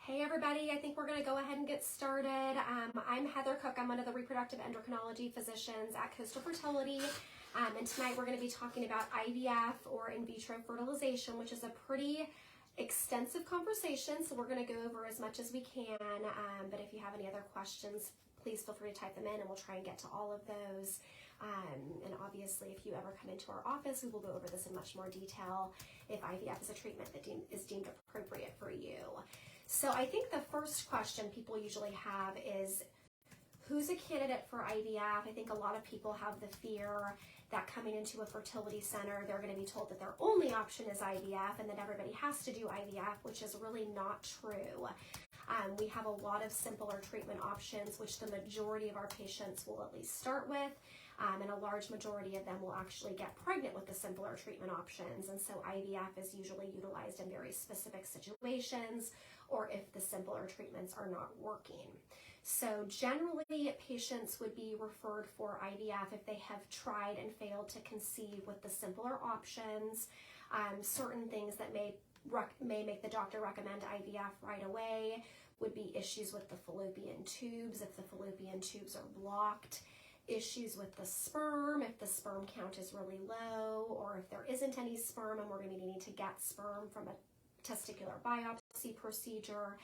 Hey everybody, I think we're going to go ahead and get started. I'm Heather Cook. I'm one of the reproductive endocrinology physicians at Coastal Fertility. And tonight we're going to be talking about IVF or in vitro fertilization, which is a pretty extensive conversation. So we're going to go over as much as we can. But if you have any other questions, please feel free to type them in and we'll try and get to all of those. And obviously, if you ever come into our office, we will go over this in much more detail if IVF is a treatment that is deemed appropriate for you. So I think the first question people usually have is, who's a candidate for IVF? I think a lot of people have the fear that coming into a fertility center, they're going to be told that their only option is IVF and that everybody has to do IVF, which is really not true. We have a lot of simpler treatment options, which the majority of our patients will at least start with. And a large majority of them will actually get pregnant with the simpler treatment options. And so IVF is usually utilized in very specific situations or if the simpler treatments are not working. So generally, patients would be referred for IVF if they have tried and failed to conceive with the simpler options. Certain things that may make the doctor recommend IVF right away would be issues with the fallopian tubes, if the fallopian tubes are blocked, issues with the sperm, if the sperm count is really low, or if there isn't any sperm and we're going to be needing to get sperm from a testicular biopsy procedure.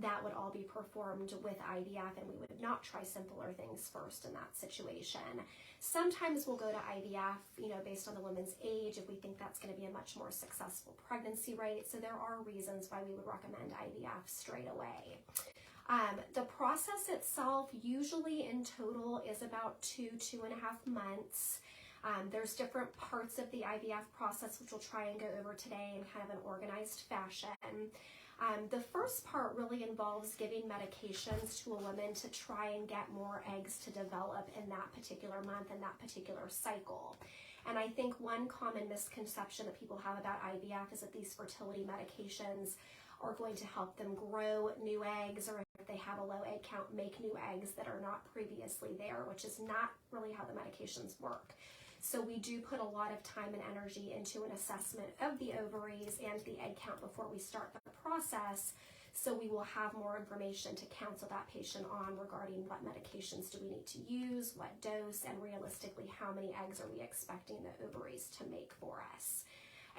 That would all be performed with IVF, and we would not try simpler things first in that situation. Sometimes we'll go to IVF, based on the woman's age, if we think that's going to be a much more successful pregnancy rate. So there are reasons why we would recommend IVF straight away. The process itself usually in total is about 2.5 months. There's different parts of the IVF process, which we'll try and go over today in kind of an organized fashion. The first part really involves giving medications to a woman to try and get more eggs to develop in that particular month and that particular cycle. And I think one common misconception that people have about IVF is that these fertility medications are going to help them grow new eggs, or if they have a low egg count, make new eggs that are not previously there, which is not really how the medications work. So we do put a lot of time and energy into an assessment of the ovaries and the egg count before we start the process. So we will have more information to counsel that patient on regarding what medications do we need to use, what dose, and realistically how many eggs are we expecting the ovaries to make for us.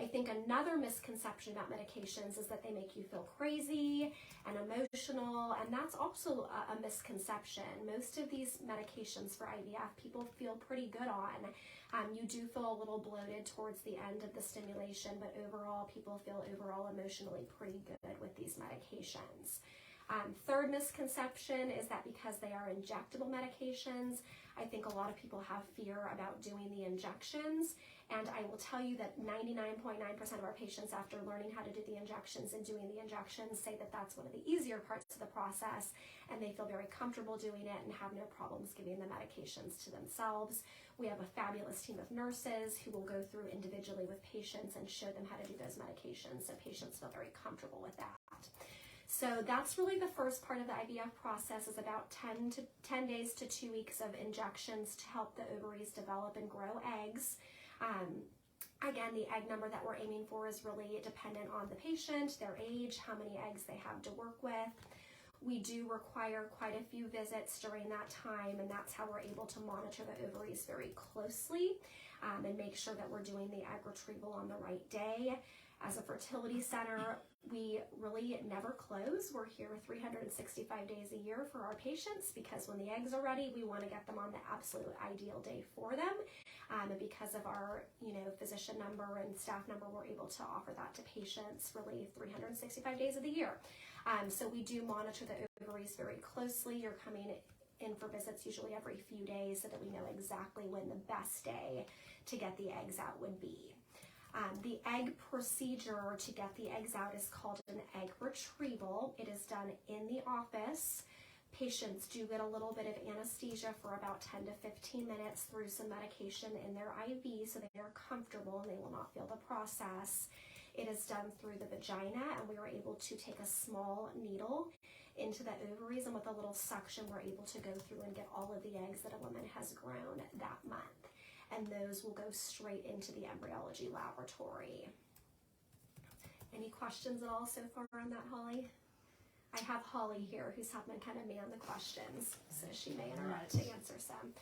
I think another misconception about medications is that they make you feel crazy and emotional, and that's also a misconception. Most of these medications for IVF people feel pretty good on. You do feel a little bloated towards the end of the stimulation, but overall people feel emotionally pretty good with these medications. Third misconception is that because they are injectable medications, I think a lot of people have fear about doing the injections. And I will tell you that 99.9% of our patients, after learning how to do the injections and doing the injections, say that that's one of the easier parts of the process, and they feel very comfortable doing it and have no problems giving the medications to themselves. We have a fabulous team of nurses who will go through individually with patients and show them how to do those medications, so patients feel very comfortable with that. So that's really the first part of the IVF process, is about 10 days to 2 weeks of injections to help the ovaries develop and grow eggs. Again, the egg number that we're aiming for is really dependent on the patient, their age, how many eggs they have to work with. We do require quite a few visits during that time, and that's how we're able to monitor the ovaries very closely and make sure that we're doing the egg retrieval on the right day. As a fertility center, we really never close. We're here 365 days a year for our patients, because when the eggs are ready, we want to get them on the absolute ideal day for them. And because of our, physician number and staff number, we're able to offer that to patients really 365 days of the year. So we do monitor the ovaries very closely. You're coming in for visits usually every few days so that we know exactly when the best day to get the eggs out would be. The egg procedure to get the eggs out is called an egg retrieval. It is done in the office. Patients do get a little bit of anesthesia for about 10 to 15 minutes through some medication in their IV, so they are comfortable and they will not feel the process. It is done through the vagina, and we are able to take a small needle into the ovaries, and with a little suction we're able to go through and get all of the eggs that a woman has grown that month. And those will go straight into the embryology laboratory. Any questions at all so far on that, Holly? I have Holly here who's helping kind of man the questions, so she may interrupt to answer some.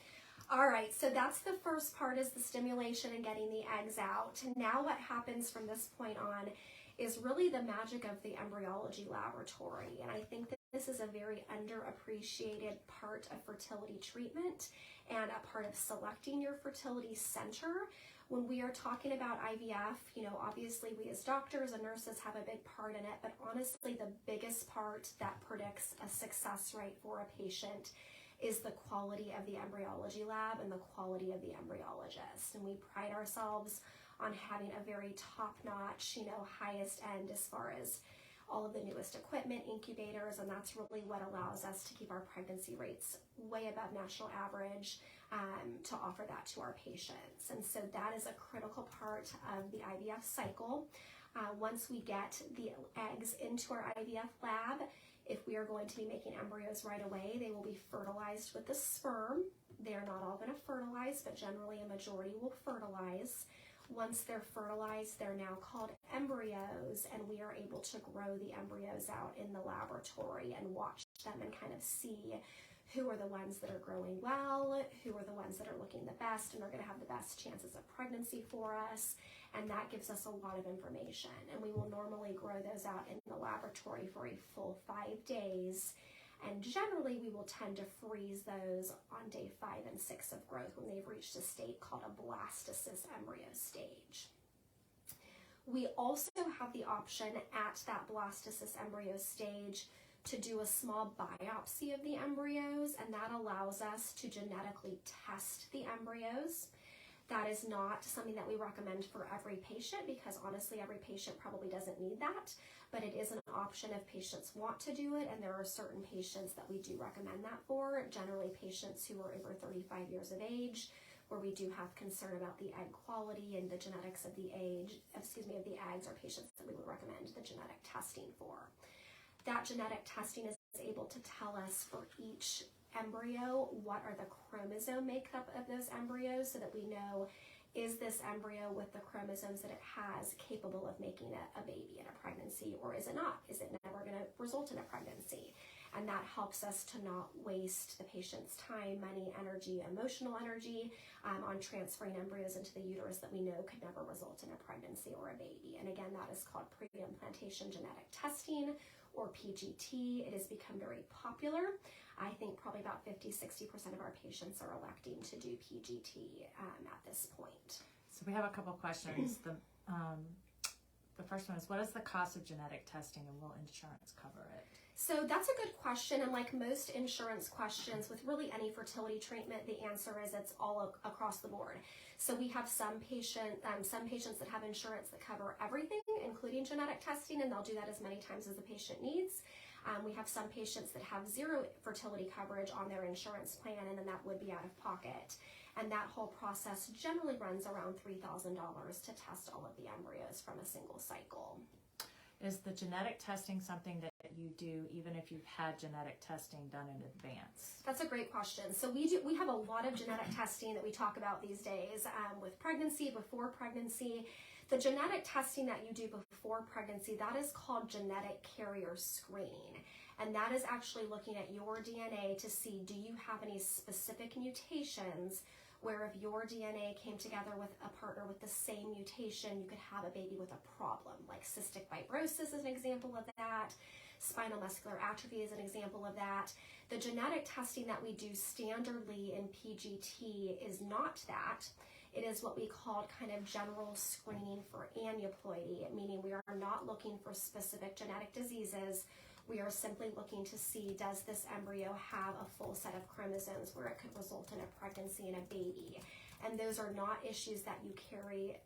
All right, so that's the first part, is the stimulation and getting the eggs out. Now what happens from this point on is really the magic of the embryology laboratory. And I think that this is a very underappreciated part of fertility treatment and a part of selecting your fertility center. When we are talking about IVF, you know, obviously we as doctors and nurses have a big part in it, but honestly the biggest part that predicts a success rate for a patient is the quality of the embryology lab and the quality of the embryologist. And we pride ourselves on having a very top-notch, you know, highest end as far as all of the newest equipment, incubators, and that's really what allows us to keep our pregnancy rates way above national average, to offer that to our patients. And so that is a critical part of the IVF cycle. Once we get the eggs into our IVF lab, if we are going to be making embryos right away, they will be fertilized with the sperm. They're not all going to fertilize, but generally a majority will fertilize. Once they're fertilized, they're now called embryos, and we are able to grow the embryos out in the laboratory and watch them and kind of see who are the ones that are growing well, who are the ones that are looking the best and are going to have the best chances of pregnancy for us. And that gives us a lot of information. And we will normally grow those out in the laboratory for a full 5 days. And generally, we will tend to freeze those on day 5 and 6 of growth when they've reached a state called a blastocyst embryo stage. We also have the option at that blastocyst embryo stage to do a small biopsy of the embryos, and that allows us to genetically test the embryos. That is not something that we recommend for every patient, because honestly, every patient probably doesn't need that, but it is an option if patients want to do it, and there are certain patients that we do recommend that for, generally patients who are over 35 years of age, where we do have concern about the egg quality and the genetics of the eggs, are patients that we would recommend the genetic testing for. That genetic testing is able to tell us for each embryo what are the chromosome makeup of those embryos, so that we know, is this embryo with the chromosomes that it has capable of making a baby in a pregnancy, or is it not? Is it never going to result in a pregnancy? And that helps us to not waste the patient's time, money, energy, emotional energy on transferring embryos into the uterus that we know could never result in a pregnancy or a baby. And again, that is called pre-implantation genetic testing, or PGT. It has become very popular. I think probably about 50-60% of our patients are electing to do PGT at this point. So we have a couple questions. The first one is, what is the cost of genetic testing, and will insurance cover it? So that's a good question, and like most insurance questions with really any fertility treatment, the answer is it's all across the board. So we have some patients that have insurance that cover everything, including genetic testing, and they'll do that as many times as the patient needs. We have some patients that have zero fertility coverage on their insurance plan, and then that would be out of pocket. And that whole process generally runs around $3,000 to test all of the embryos from a single cycle. Is the genetic testing something that you do even if you've had genetic testing done in advance? That's a great question. So we have a lot of genetic testing that we talk about these days with pregnancy, before pregnancy. The genetic testing that you do before pregnancy, that is called genetic carrier screening. And that is actually looking at your DNA to see, do you have any specific mutations where if your DNA came together with a partner with the same mutation, you could have a baby with a problem, like cystic fibrosis is an example of that. Spinal muscular atrophy is an example of that. The genetic testing that we do standardly in PGT is not that. It is what we call kind of general screening for aneuploidy, meaning we are not looking for specific genetic diseases. We are simply looking to see, does this embryo have a full set of chromosomes where it could result in a pregnancy and a baby? And those are not issues that you carry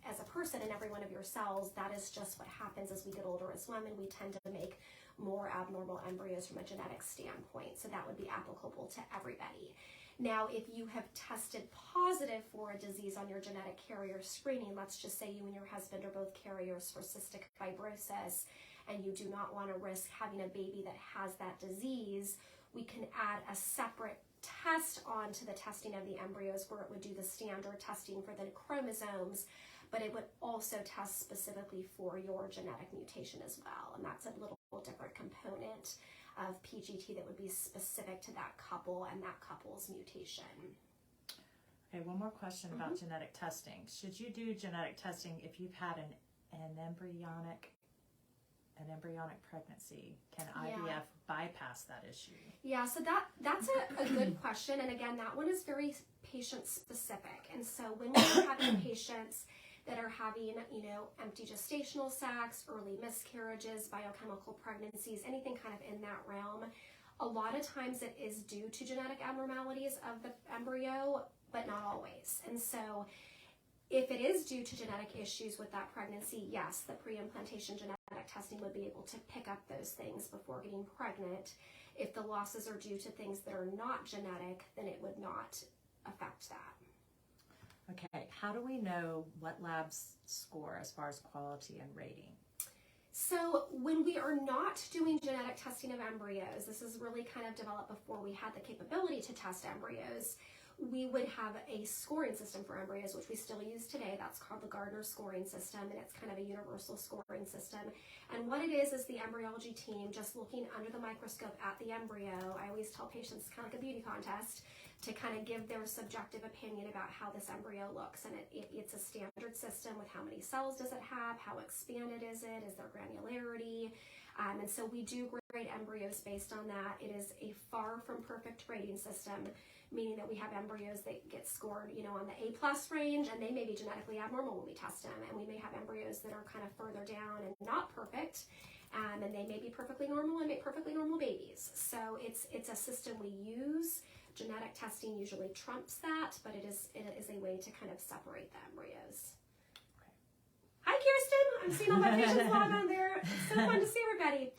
as a person in every one of your cells. That is just what happens as we get older as women. We tend to make more abnormal embryos from a genetic standpoint. So that would be applicable to everybody. Now, if you have tested positive for a disease on your genetic carrier screening, let's just say you and your husband are both carriers for cystic fibrosis, and you do not want to risk having a baby that has that disease, we can add a separate test onto the testing of the embryos where it would do the standard testing for the chromosomes, but it would also test specifically for your genetic mutation as well. And that's a little different component of PGT that would be specific to that couple and that couple's mutation. Okay, one more question about genetic testing. Should you do genetic testing if you've had an embryonic pregnancy? Can IVF bypass that issue? Yeah, so that's a good question. And again, that one is very patient specific. And so when we're having patients that are having, empty gestational sacs, early miscarriages, biochemical pregnancies, anything kind of in that realm, a lot of times it is due to genetic abnormalities of the embryo, but not always. And so if it is due to genetic issues with that pregnancy, yes, the pre-implantation genetic testing would be able to pick up those things before getting pregnant. If the losses are due to things that are not genetic, then it would not affect that. Okay, how do we know what labs score as far as quality and rating? So when we are not doing genetic testing of embryos, this is really kind of developed before we had the capability to test embryos, we would have a scoring system for embryos, which we still use today. That's called the Gardner scoring system, and it's kind of a universal scoring system. And what it is the embryology team just looking under the microscope at the embryo. I always tell patients it's kind of like a beauty contest to kind of give their subjective opinion about how this embryo looks. And it's a standard system with how many cells does it have, how expanded is there granularity. And so we do grade embryos based on that. It is a far from perfect grading system, meaning that we have embryos that get scored, on the A+ range, and they may be genetically abnormal when we test them. And we may have embryos that are kind of further down and not perfect, and they may be perfectly normal and make perfectly normal babies. So it's a system we use. Genetic testing usually trumps that, but it is a way to kind of separate the embryos. Okay. Hi, Kirsten. I'm seeing all my patients log on there. It's so fun to see everybody.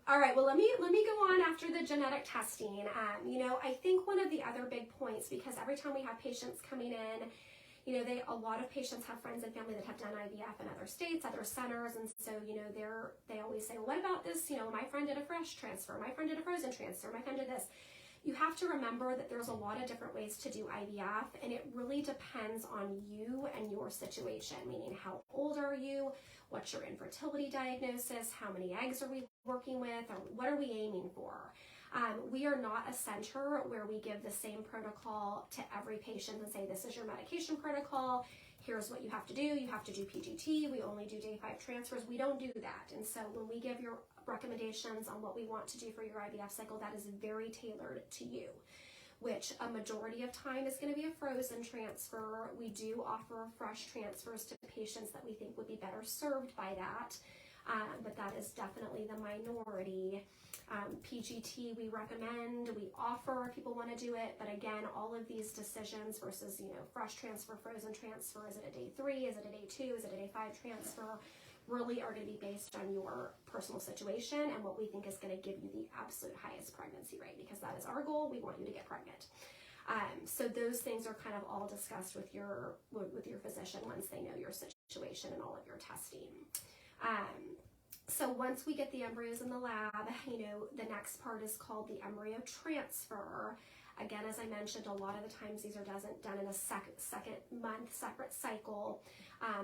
All right, well, let me go on after the genetic testing. I think one of the other big points, because every time we have patients coming in, a lot of patients have friends and family that have done IVF in other states, other centers, and so, they always say, well, what about this? My friend did a fresh transfer, my friend did a frozen transfer, my friend did this. You have to remember that there's a lot of different ways to do IVF, and it really depends on you and your situation, meaning how old are you, what's your infertility diagnosis, how many eggs are we working with, or what are we aiming for. We are not a center where we give the same protocol to every patient and say, this is your medication protocol, here's what you have to do. You have to do PGT, we only do day 5 transfers. We don't do that. And so when we give your recommendations on what we want to do for your IVF cycle, that is very tailored to you, which a majority of time is going to be a frozen transfer. We do offer fresh transfers to patients that we think would be better served by that, but that is definitely the minority. PGT we recommend, we offer if people want to do it, but again, all of these decisions versus, fresh transfer, frozen transfer, is it a day 3, is it a day 2, is it a day 5 transfer, really are going to be based on your personal situation and what we think is going to give you the absolute highest pregnancy rate, because that is our goal. We want you to get pregnant. So those things are kind of all discussed with your physician once they know your situation and all of your testing. So once we get the embryos in the lab, the next part is called the embryo transfer. Again, as I mentioned, a lot of the times these are done in a second month separate cycle,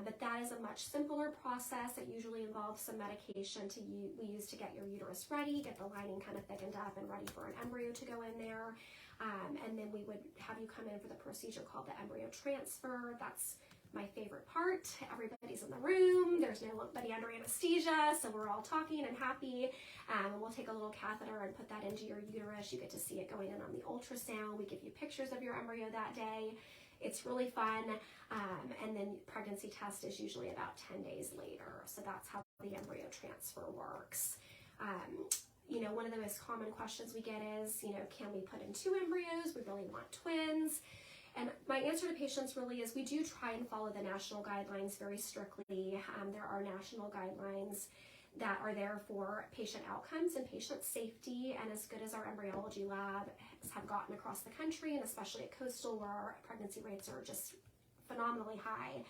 but that is a much simpler process. It usually involves some medication we use to get your uterus ready, get the lining kind of thickened up and ready for an embryo to go in there. And then we would have you come in for the procedure called the embryo transfer. That's my favorite part. Everybody's in the room. There's nobody under anesthesia, so we're all talking and happy. And we'll take a little catheter and put that into your uterus. You get to see it going in on the ultrasound. We give you pictures of your embryo that day. It's really fun. And then pregnancy test is usually about 10 days later. So that's how the embryo transfer works. One of the most common questions we get is, can we put in 2 embryos? We really want twins. And my answer to patients really is we do try and follow the national guidelines very strictly. There are national guidelines that are there for patient outcomes and patient safety, and as good as our embryology lab have gotten across the country, and especially at Coastal where our pregnancy rates are just phenomenally high,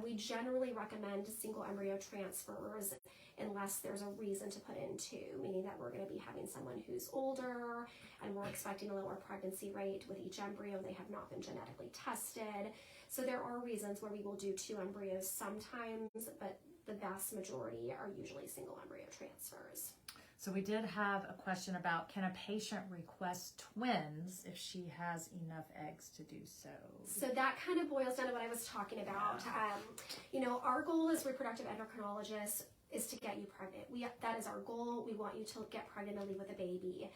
we generally recommend single embryo transfers unless there's a reason to put in 2, meaning that we're going to be having someone who's older and we're expecting a lower pregnancy rate with each embryo. They have not been genetically tested. So there are reasons where we will do 2 embryos sometimes, but the vast majority are usually single embryo transfers. So we did have a question about, can a patient request twins if she has enough eggs to do so? So that kind of boils down to what I was talking about. Our goal as reproductive endocrinologists is to get you pregnant. That is our goal. We want you to get pregnant and leave with a baby.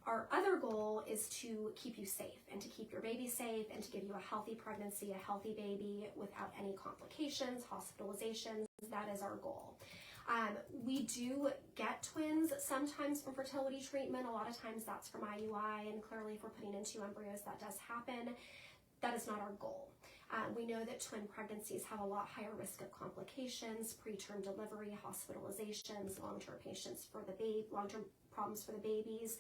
Our other goal is to keep you safe and to keep your baby safe and to give you a healthy pregnancy, a healthy baby without any complications, hospitalizations. That is our goal. We do get twins sometimes from fertility treatment. A lot of times that's from IUI, and clearly if we're putting in 2 embryos, that does happen. That is not our goal. We know that twin pregnancies have a lot higher risk of complications, preterm delivery, hospitalizations, long-term problems for the babies.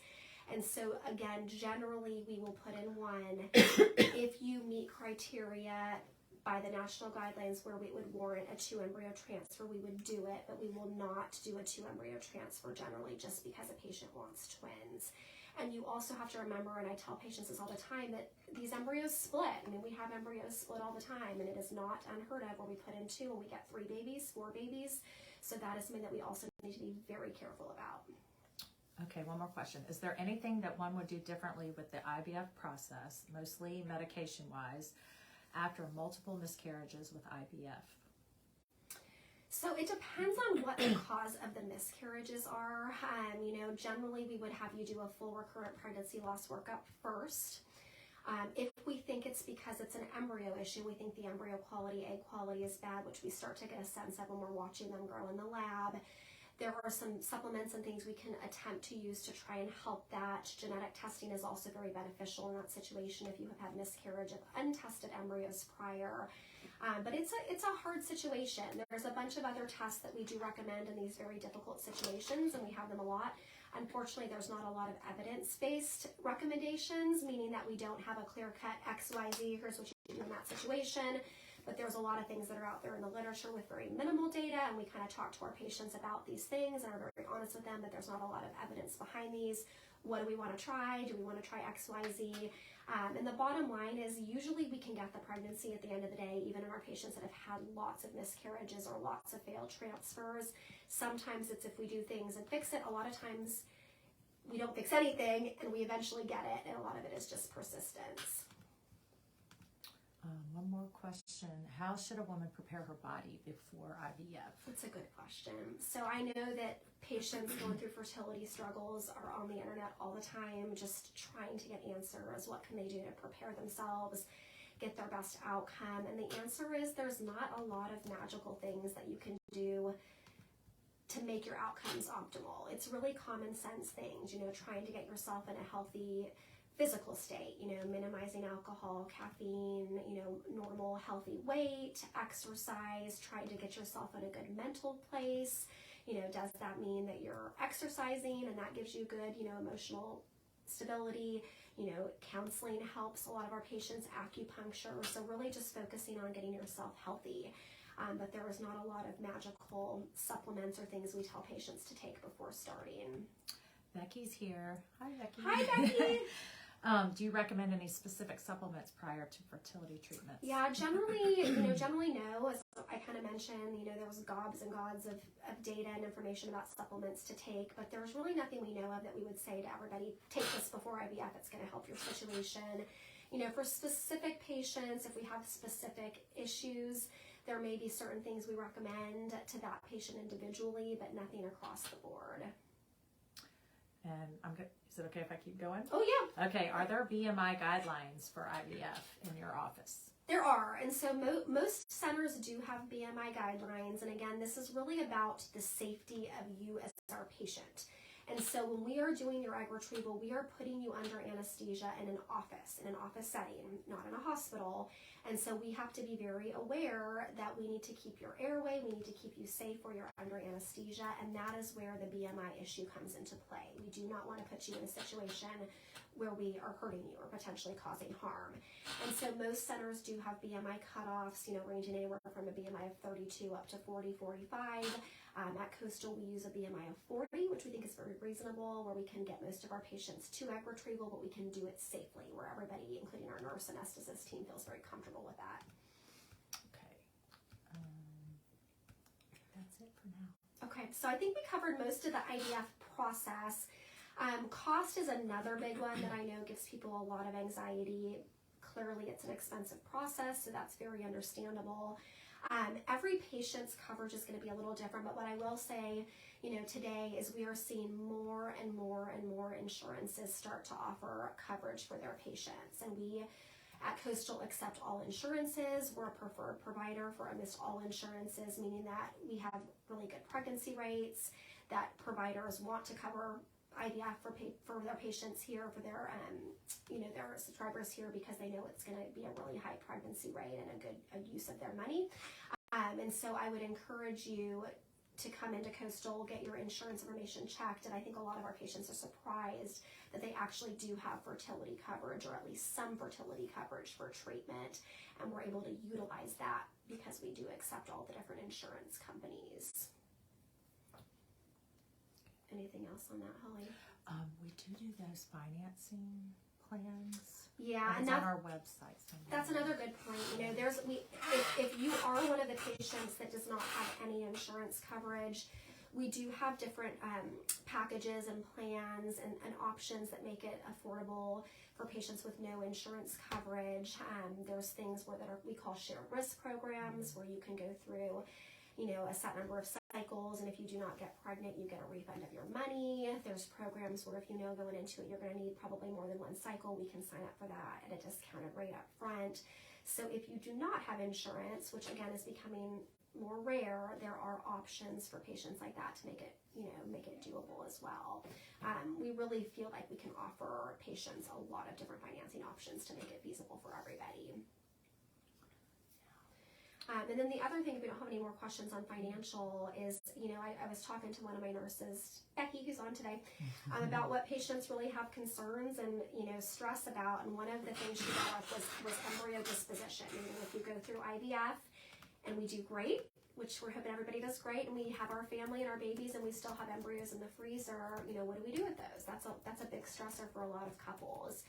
And so again, generally we will put in 1. If you meet criteria by the national guidelines where we would warrant a 2 embryo transfer, we would do it, but we will not do a 2 embryo transfer generally just because a patient wants twins. And you also have to remember, and I tell patients this all the time, that these embryos split. I mean, we have embryos split all the time, and it is not unheard of where we put in 2 and we get 3 babies, 4 babies. So that is something that we also need to be very careful about. Okay, one more question. Is there anything that one would do differently with the IVF process, mostly medication-wise, after multiple miscarriages with IVF? So it depends on what the cause of the miscarriages are. Generally we would have you do a full recurrent pregnancy loss workup first. If we think it's because it's an embryo issue, we think the embryo quality, egg quality is bad, which we start to get a sense of when we're watching them grow in the lab. There are some supplements and things we can attempt to use to try and help that. Genetic testing is also very beneficial in that situation if you have had miscarriage of untested embryos prior. But it's a hard situation. There's a bunch of other tests that we do recommend in these very difficult situations, and we have them a lot. Unfortunately, there's not a lot of evidence-based recommendations, meaning that we don't have a clear-cut XYZ, here's what you do in that situation. But there's a lot of things that are out there in the literature with very minimal data, and we kind of talk to our patients about these things and are very honest with them, but there's not a lot of evidence behind these. What do we want to try? Do we want to try XYZ? And the bottom line is usually we can get the pregnancy at the end of the day, even in our patients that have had lots of miscarriages or lots of failed transfers. Sometimes it's if we do things and fix it. A lot of times we don't fix anything and we eventually get it, and a lot of it is just persistence. One more question. How should a woman prepare her body before IVF? That's a good question. So I know that patients going through fertility struggles are on the internet all the time, just trying to get answers. What can they do to prepare themselves, get their best outcome? And the answer is there's not a lot of magical things that you can do to make your outcomes optimal. It's really common sense things, trying to get yourself in a healthy physical state, minimizing alcohol, caffeine, normal healthy weight, exercise, trying to get yourself in a good mental place. Does that mean that you're exercising and that gives you good, emotional stability? Counseling helps a lot of our patients, acupuncture. So really just focusing on getting yourself healthy. But there is not a lot of magical supplements or things we tell patients to take before starting. Becky's here. Hi, Becky. Hi, Becky. Do you recommend any specific supplements prior to fertility treatments? Yeah, generally no. As I kind of mentioned, there was gobs and gobs of data and information about supplements to take, but there's really nothing we know of that we would say to everybody, take this before IVF, it's going to help your situation. For specific patients, if we have specific issues, there may be certain things we recommend to that patient individually, but nothing across the board. And is it okay if I keep going? Oh, yeah. Okay, are there BMI guidelines for IVF in your office? There are, and so most centers do have BMI guidelines, and again, this is really about the safety of you as our patient. And so when we are doing your egg retrieval, we are putting you under anesthesia in an office setting, not in a hospital. And so we have to be very aware that we need to keep your airway, we need to keep you safe where you're under anesthesia, and that is where the BMI issue comes into play. We do not want to put you in a situation where we are hurting you or potentially causing harm. And so most centers do have BMI cutoffs, ranging anywhere from a BMI of 32 up to 40, 45. At Coastal, we use a BMI of 40, which we think is very reasonable, where we can get most of our patients to egg retrieval, but we can do it safely, where everybody, including our nurse anesthetist team, feels very comfortable with that. Okay. That's it for now. Okay, so I think we covered most of the IVF process. Cost is another big one that I know gives people a lot of anxiety. Clearly, it's an expensive process, so that's very understandable. Every patient's coverage is going to be a little different, but what I will say, today is we are seeing more and more and more insurances start to offer coverage for their patients. And we at Coastal accept all insurances. We're a preferred provider for almost all insurances, meaning that we have really good pregnancy rates, that providers want to cover IVF for their patients here, for their their subscribers here, because they know it's going to be a really high pregnancy rate and a use of their money. And so I would encourage you to come into Coastal, get your insurance information checked, and I think a lot of our patients are surprised that they actually do have fertility coverage, or at least some fertility coverage for treatment, and we're able to utilize that because we do accept all the different insurance companies. Anything else on that, Holly? We do those financing plans. Yeah, and it's on our website somewhere. That's another good point. If you are one of the patients that does not have any insurance coverage, we do have different packages and plans and options that make it affordable for patients with no insurance coverage. There's things we call shared risk programs, where you can go through a set number of cycles, and if you do not get pregnant, you get a refund of your money. There's programs where if going into it, you're going to need probably more than one cycle, we can sign up for that at a discounted rate up front. So if you do not have insurance, which again is becoming more rare, there are options for patients like that to make it doable as well. We really feel like we can offer patients a lot of different financing options to make it feasible for everybody. And then the other thing, if we don't have any more questions on financial, is, I was talking to one of my nurses, Becky, who's on today, about what patients really have concerns and, stress about. And one of the things she brought up was embryo disposition. If you go through IVF and we do great, which we're hoping everybody does great, and we have our family and our babies and we still have embryos in the freezer, what do we do with those? That's a big stressor for a lot of couples.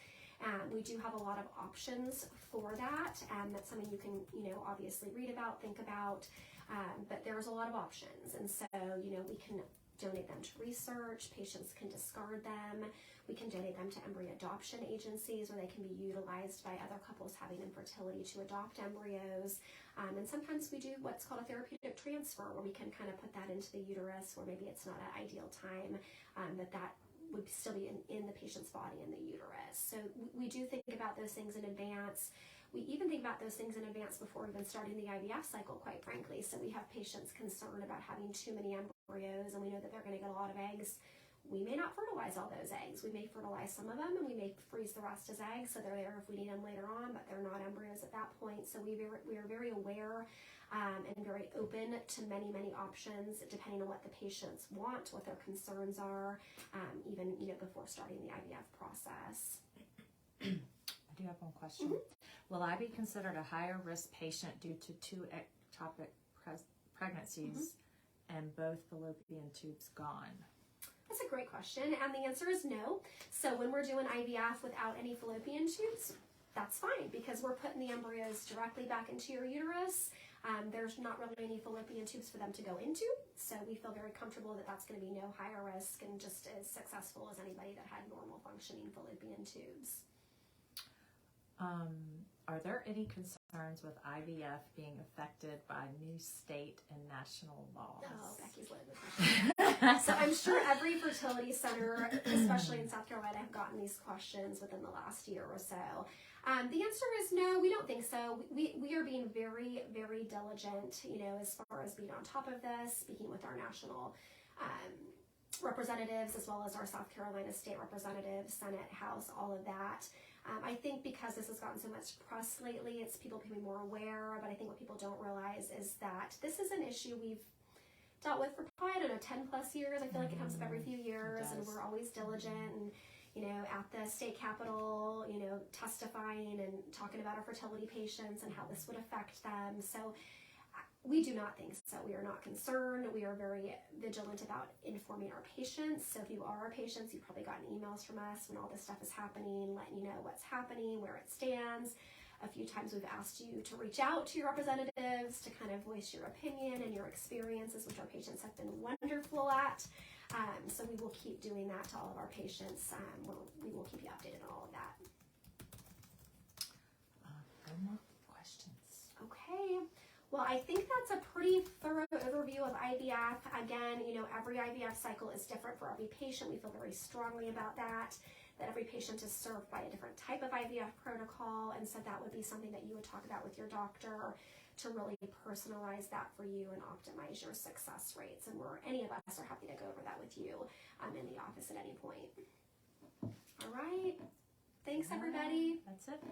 We do have a lot of options for that. That's something you can, obviously read about, think about, but there's a lot of options. And so, we can donate them to research, patients can discard them, we can donate them to embryo adoption agencies where they can be utilized by other couples having infertility to adopt embryos. And sometimes we do what's called a therapeutic transfer, where we can kind of put that into the uterus, where maybe it's not an ideal time, but that would still be in the patient's body in the uterus. So we do think about those things in advance. We even think about those things in advance before even starting the IVF cycle, quite frankly. So we have patients concerned about having too many embryos, and we know that they're going to get a lot of eggs. We may not fertilize all those eggs. We may fertilize some of them, and we may freeze the rest as eggs, so they're there if we need them later on, but they're not embryos at that point. So we are very aware and very open to many, many options, depending on what the patients want, what their concerns are, even before starting the IVF process. I do have one question. Will I be considered a higher risk patient due to 2 ectopic pregnancies and both fallopian tubes gone? That's a great question, and the answer is no. So when we're doing IVF without any fallopian tubes, that's fine, because we're putting the embryos directly back into your uterus. There's not really any fallopian tubes for them to go into, so we feel very comfortable that that's going to be no higher risk and just as successful as anybody that had normal functioning fallopian tubes. Are there any concerns with IVF being affected by new state and national laws? Oh, Becky's loaded with questions. So I'm sure every fertility center, especially in South Carolina, have gotten these questions within the last year or so. The answer is no, we don't think so. We are being very, very diligent, as far as being on top of this, speaking with our national representatives, as well as our South Carolina state representatives, Senate, House, all of that. I think because this has gotten so much press lately, it's people becoming more aware, but I think what people don't realize is that this is an issue we've dealt with for probably, 10 plus years. I feel like it comes up every few years, and we're always diligent and, at the state capitol, testifying and talking about our fertility patients and how this would affect them. So we do not think so. We are not concerned. We are very vigilant about informing our patients. So if you are our patients, you've probably gotten emails from us when all this stuff is happening, letting you know what's happening, where it stands. A few times we've asked you to reach out to your representatives to kind of voice your opinion and your experiences, which our patients have been wonderful at. So we will keep doing that to all of our patients. We will keep you updated on all of that. No more questions. Okay. Well, I think that's a pretty thorough overview of IVF. Again, every IVF cycle is different for every patient. We feel very strongly about that every patient is served by a different type of IVF protocol. And so that would be something that you would talk about with your doctor to really personalize that for you and optimize your success rates. And any of us are happy to go over that with you in the office at any point. All right. Thanks, everybody. That's it.